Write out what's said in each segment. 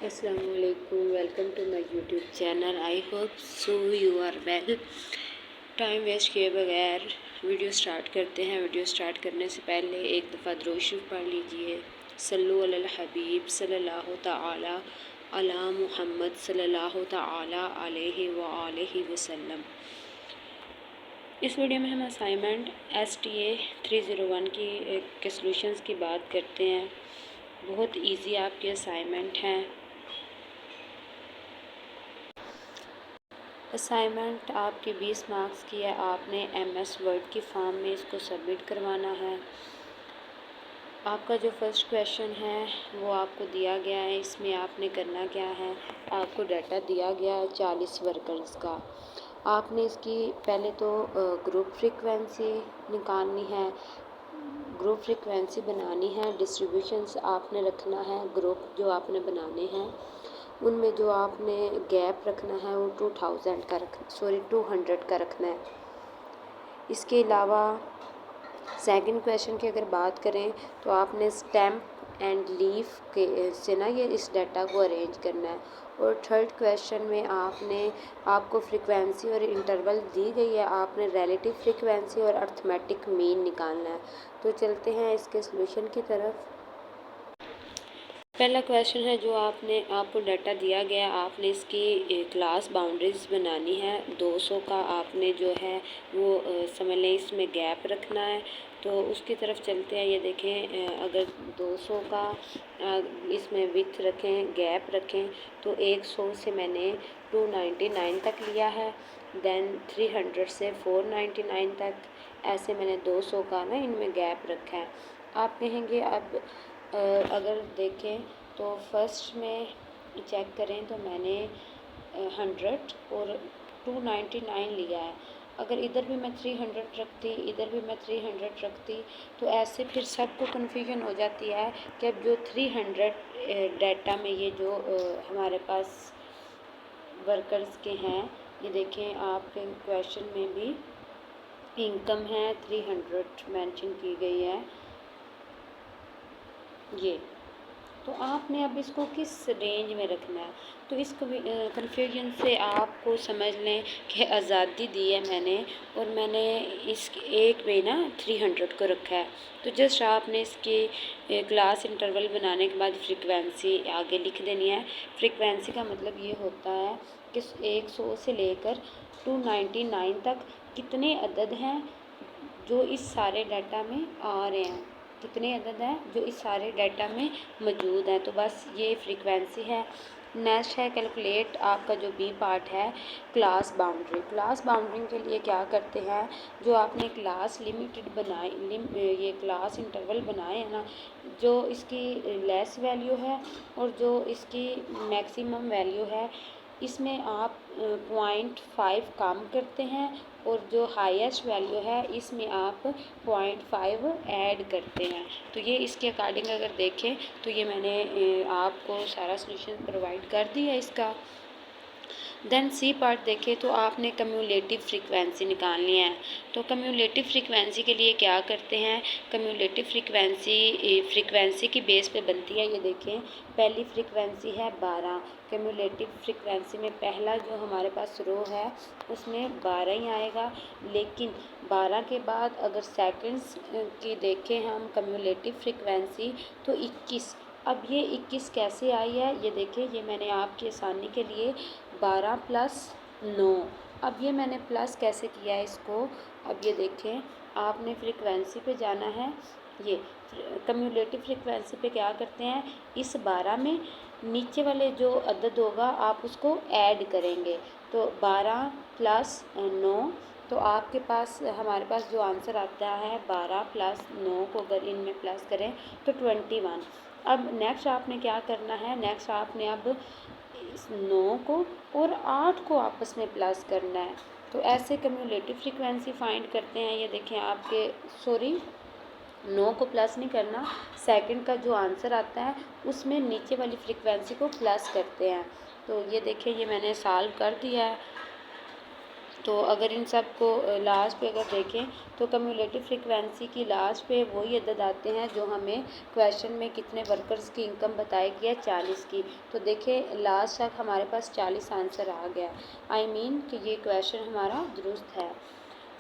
Assalamualaikum. Welcome to my YouTube channel. I hope so you are well. Time waste किए बगैर video start करते हैं। Video start करने से पहले एक दफ़ा दुरूद शरीफ पढ़ लीजिए। सल्लु अलल हबीब सल्लल्लाहु तआला अला मुहम्मद सल्लल्लाहु तआला अलैहि व आलिहि वसल्लम। इस वीडियो में हम असाइनमेंट STA 301 के सॉल्यूशंस की बात करते हैं। बहुत इजी आपके असाइनमेंट हैं। असाइनमेंट आपके 20 मार्क्स की है। आपने MS वर्ड की फॉर्म में इसको सबमिट करवाना है। आपका जो फर्स्ट क्वेश्चन है वो आपको दिया गया है। इसमें आपने करना क्या है, आपको डाटा दिया गया है 40 वर्कर्स का। आपने इसकी पहले तो ग्रुप फ्रीक्वेंसी निकालनी है, ग्रुप फ्रीक्वेंसी बनानी है। डिस्ट्रीब्यूशंस आपने रखना है। ग्रुप जो आपने बनाने हैं उनमें जो आपने गैप रखना है वो 200 का रखना है। इसके अलावा सेकंड क्वेश्चन की अगर बात करें तो आपने स्टैम्प एंड लीफ के से ना ये इस डाटा को अरेंज करना है। और थर्ड क्वेश्चन में आपको फ्रीक्वेंसी और इंटरवल दी गई है। आपने रिलेटिव फ्रीक्वेंसी और अर्थमेटिक मीन निकालना है। तो चलते हैं इसके सॉल्यूशन की तरफ। पहला क्वेश्चन है जो आपको डाटा दिया गया, आपने इसकी क्लास बाउंड्रीज बनानी है। 200 का आपने जो है वो समझ लें इसमें गैप रखना है। तो उसकी तरफ चलते हैं। ये देखें, अगर 200 का इसमें विथ रखें, गैप रखें, तो 100 से मैंने 299 तक लिया है। देन 300 से 499 तक, ऐसे मैंने 200 का ना इनमें गैप रखा है। आप कहेंगे अब अगर देखें तो फर्स्ट में चेक करें तो मैंने 100 और 299 लिया है। अगर इधर भी मैं 300 रखती, इधर भी मैं 300 रखती, तो ऐसे फिर सबको कन्फ्यूजन हो जाती है कि अब जो 300 डाटा में ये जो हमारे पास वर्कर्स के हैं, ये देखें आपके क्वेश्चन में भी इनकम है 300 मेंशन की गई है। ये तो आपने अब इसको किस रेंज में रखना है, तो इस कन्फ्यूजन से आपको समझ लें कि आज़ादी दी है मैंने, और मैंने इस एक में ना 300 को रखा है। तो जस्ट आपने इसकी क्लास इंटरवल बनाने के बाद फ्रीक्वेंसी आगे लिख देनी है। फ्रीक्वेंसी का मतलब ये होता है कि 100 से लेकर 299 तक कितने अदद हैं जो इस सारे डाटा में आ रहे हैं, कितने अदद हैं जो इस सारे डाटा में मौजूद हैं। तो बस ये फ्रीक्वेंसी है। नेक्स्ट है कैलकुलेट, आपका जो बी पार्ट है क्लास बाउंड्री। क्लास बाउंड्री के लिए क्या करते हैं, जो आपने क्लास लिमिटेड बनाई, ये क्लास इंटरवल बनाए हैं ना, जो इसकी लेस वैल्यू है और जो इसकी मैक्सिमम वैल्यू है, इसमें आप 0.5 कम करते हैं, और जो हाईएस्ट वैल्यू है इसमें आप 0.5 ऐड करते हैं। तो ये इसके अकॉर्डिंग अगर देखें तो ये मैंने आपको सारा सॉल्यूशन प्रोवाइड कर दिया इसका। देन सी पार्ट देखें तो आपने कम्यूलेटिव फ्रीक्वेंसी निकालनी है। तो कम्यूलेटिव फ्रीक्वेंसी के लिए क्या करते हैं, कम्यूलेटिव फ्रीक्वेंसी की बेस पे बनती है। ये देखें, पहली फ्रीक्वेंसी है 12। कम्यूलेटिव फ्रीक्वेंसी में पहला जो हमारे पास रो है उसमें 12 ही आएगा, लेकिन 12 के बाद अगर सेकंड्स की देखें हम कम्यूलेटिव फ्रीक्वेंसी तो 21। अब ये 21 कैसे आई है, ये देखें, ये मैंने आपकी आसानी के लिए 12 प्लस 9, अब ये मैंने प्लस कैसे किया है इसको, अब ये देखें, आपने फ्रीक्वेंसी पे जाना है। ये कम्यूलेटिव फ्रीक्वेंसी पे क्या करते हैं, इस 12 में नीचे वाले जो अदद होगा आप उसको ऐड करेंगे। तो 12 प्लस 9, तो आपके पास हमारे पास जो आंसर आता है 12 प्लस 9 को अगर इनमें प्लस करें तो 21। अब नेक्स्ट आपने क्या करना है, नेक्स्ट आपने अब इस 9 को और 8 को आपस में प्लस करना है। तो ऐसे कम्यूलेटिव फ्रीक्वेंसी फाइंड करते हैं। ये देखें आपके 9 को प्लस नहीं करना, सेकंड का जो आंसर आता है उसमें नीचे वाली फ्रीक्वेंसी को प्लस करते हैं। तो ये देखें, ये मैंने सॉल्व कर दिया है। तो अगर इन सब को लास्ट पे अगर देखें तो कम्युलेटिव फ्रीक्वेंसी की लास्ट पे वही अदद आते हैं जो हमें क्वेश्चन में कितने वर्कर्स की इनकम बताई गई है 40 की। तो देखें लास्ट तक हमारे पास 40 आंसर आ गया। आई मीन कि ये क्वेश्चन हमारा दुरुस्त है।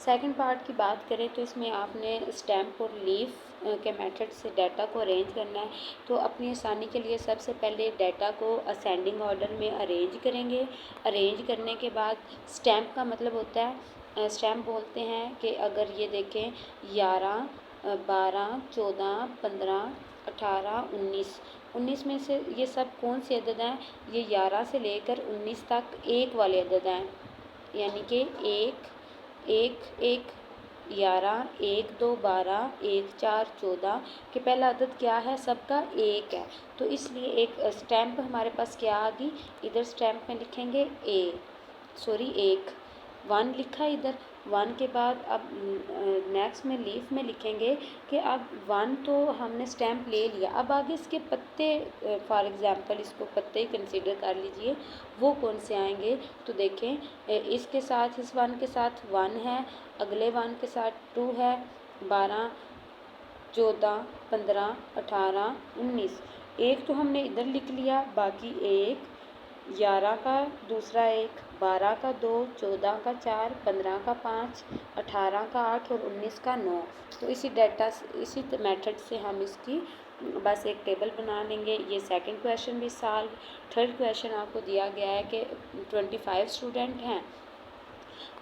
सेकंड पार्ट की बात करें तो इसमें आपने स्टैम्प और लीफ के मेथड से डाटा को अरेंज करना है। तो अपनी आसानी के लिए सबसे पहले डाटा को असेंडिंग ऑर्डर में अरेंज करेंगे। अरेंज करने के बाद स्टैम्प का मतलब होता है, स्टैम्प बोलते हैं कि अगर ये देखें 11, 12, 14, 15, 18, 19 में से ये सब कौन से अदद हैं? ये 11 से लेकर 19 तक एक वाले अदद हैं, यानी कि एक 11, 1, 2, 12, 1, 4, 14 कि पहला अदद क्या है? सबका एक है। तो इसलिए एक स्टैम्प हमारे पास क्या आ गई? इधर स्टैम्प में लिखेंगे एक 1 लिखा इधर। 1 के बाद अब नेक्स्ट में लीफ में लिखेंगे कि अब 1 तो हमने स्टैम्प ले लिया, अब आगे इसके पत्ते, फॉर एग्ज़ाम्पल इसको पत्ते ही कंसीडर कर लीजिए, वो कौन से आएंगे? तो देखें इसके साथ, इस 1 के साथ 1 है, अगले 1 के साथ 2 है, 12, 14, 15, 18, 19। एक तो हमने इधर लिख लिया, बाकी एक 11 का दूसरा एक, 12 का 2, 14 का 4, 15 का 5, 18 का 8 और 19 का 9। तो इसी मेथड से हम इसकी बस एक टेबल बना लेंगे। ये सेकंड क्वेश्चन भी सॉल्व। थर्ड क्वेश्चन आपको दिया गया है कि 25 स्टूडेंट हैं,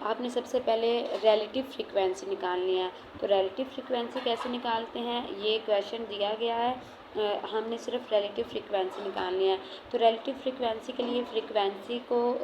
आपने सबसे पहले रिलेटिव फ्रीक्वेंसी निकालनी है। तो रिलेटिव फ्रीक्वेंसी कैसे निकालते हैं? ये क्वेश्चन दिया गया है, हमने सिर्फ रिलेटिव फ्रीक्वेंसी निकालनी है। तो रिलेटिव फ्रीक्वेंसी के लिए फ्रीक्वेंसी को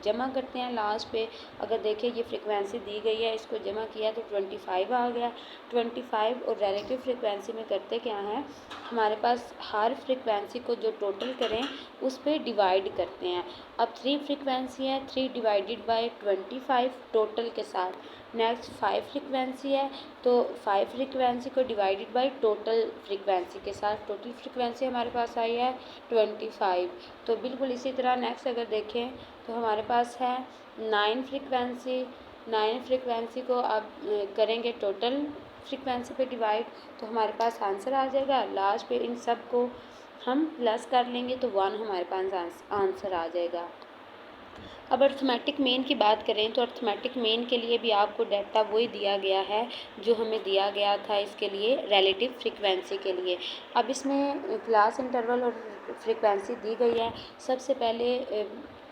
जमा करते हैं लास्ट पे। अगर देखें ये फ्रीक्वेंसी दी गई है, इसको जमा किया तो 25 आ गया। 25 और रिलेटिव फ्रीक्वेंसी में करते क्या हैं, हमारे पास हर फ्रीक्वेंसी को जो टोटल करें उस पर डिवाइड करते हैं। अब 3 फ्रीक्वेंसी है, 3 डिवाइडेड बाई 25 टोटल के साथ। नेक्स्ट 5 फ्रीक्वेंसी है, तो 5 फ्रीक्वेंसी को डिवाइडेड बाई टोटल फ्रीक्वेंसी के साथ। टोटल फ्रीक्वेंसी हमारे पास आई है 25। तो बिल्कुल इसी तरह नेक्स्ट अगर देखें तो हमारे पास है 9 फ्रीक्वेंसी। 9 फ्रीक्वेंसी को अब करेंगे टोटल फ्रीक्वेंसी पे डिवाइड, तो हमारे पास आंसर आ जाएगा। लास्ट पे इन सब को हम प्लस कर लेंगे तो 1 हमारे पास आंसर आ जाएगा। अब अर्थमेटिक मीन की बात करें तो अर्थमेटिक मीन के लिए भी आपको डाटा वही दिया गया है जो हमें दिया गया था इसके लिए रिलेटिव फ्रीक्वेंसी के लिए। अब इसमें क्लास इंटरवल और फ्रीक्वेंसी दी गई है। सबसे पहले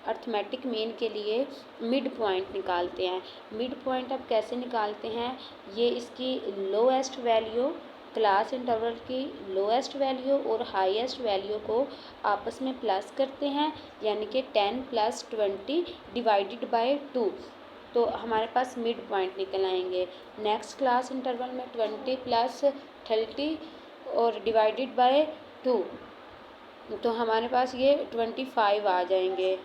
अर्थमेटिक मीन के लिए मिड पॉइंट निकालते हैं। मिड पॉइंट अब कैसे निकालते हैं? ये इसकी लोएस्ट वैल्यू, क्लास इंटरवल की लोएस्ट वैल्यू और हाईएस्ट वैल्यू को आपस में प्लस करते हैं, यानी कि 10 + 20 डिवाइडेड बाय 2, तो हमारे पास मिड पॉइंट निकल आएंगे। नेक्स्ट क्लास इंटरवल में 20 + 30 और डिवाइडेड बाय 2, तो हमारे पास ये 25 आ जाएंगे।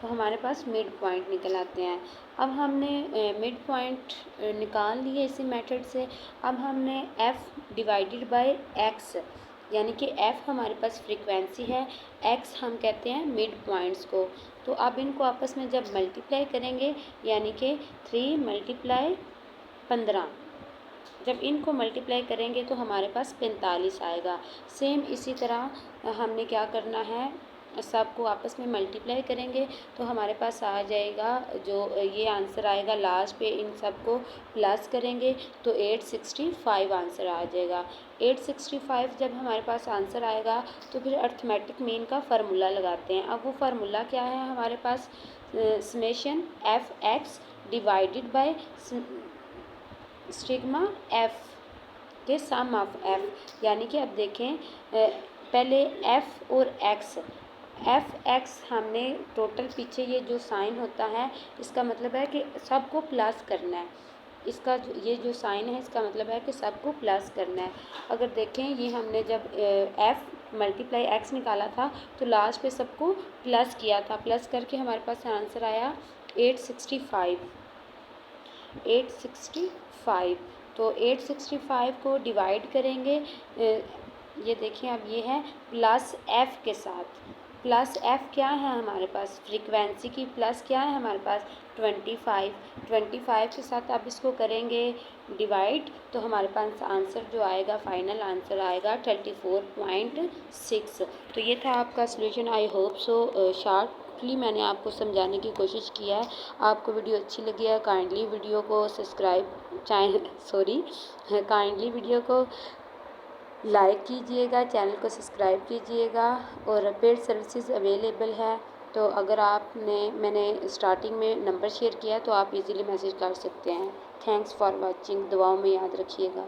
तो हमारे पास मिड पॉइंट निकल आते हैं। अब हमने मिड पॉइंट निकाल लिए इसी मेथड से। अब हमने f डिवाइडेड बाय x, यानी कि f हमारे पास फ्रीक्वेंसी है, x हम कहते हैं मिड पॉइंट्स को। तो अब इनको आपस में जब मल्टीप्लाई करेंगे, यानी कि 3 × 15, जब इनको मल्टीप्लाई करेंगे तो हमारे पास 45 आएगा। सेम इसी तरह हमने क्या करना है, सबको आपस में मल्टीप्लाई करेंगे तो हमारे पास आ जाएगा, जो ये आंसर आएगा लास्ट पे इन सब को प्लस करेंगे तो 865 आंसर आ जाएगा। 865 जब हमारे पास आंसर आएगा तो फिर अर्थमेटिक मीन का फार्मूला लगाते हैं। अब वो फार्मूला क्या है हमारे पास? Summation f(x) divided by sigma f के सम ऑफ f, यानी कि अब देखें पहले f और x हमने टोटल, पीछे ये जो साइन होता है इसका मतलब है कि सबको प्लस करना है। इसका ये जो साइन है इसका मतलब है कि सबको प्लस करना है। अगर देखें ये हमने जब f मल्टीप्लाई x निकाला था तो लास्ट पे सबको प्लस किया था, प्लस करके हमारे पास आंसर आया 865। तो 865 को डिवाइड करेंगे, ये देखें अब ये है प्लस f के साथ, प्लस एफ क्या है हमारे पास, फ्रीक्वेंसी की प्लस क्या है हमारे पास 25। 25 के साथ आप इसको करेंगे डिवाइड, तो हमारे पास आंसर जो आएगा, फाइनल आंसर आएगा 34.6। तो ये था आपका सॉल्यूशन। आई होप सो शार्टली मैंने आपको समझाने की कोशिश किया है। आपको वीडियो अच्छी लगी है, काइंडली वीडियो को काइंडली वीडियो को लाइक कीजिएगा, चैनल को सब्सक्राइब कीजिएगा। और पेड सर्विसेज अवेलेबल है, तो अगर मैंने स्टार्टिंग में नंबर शेयर किया है तो आप इजीली मैसेज कर सकते हैं। थैंक्स फॉर वाचिंग, दुआओं में याद रखिएगा।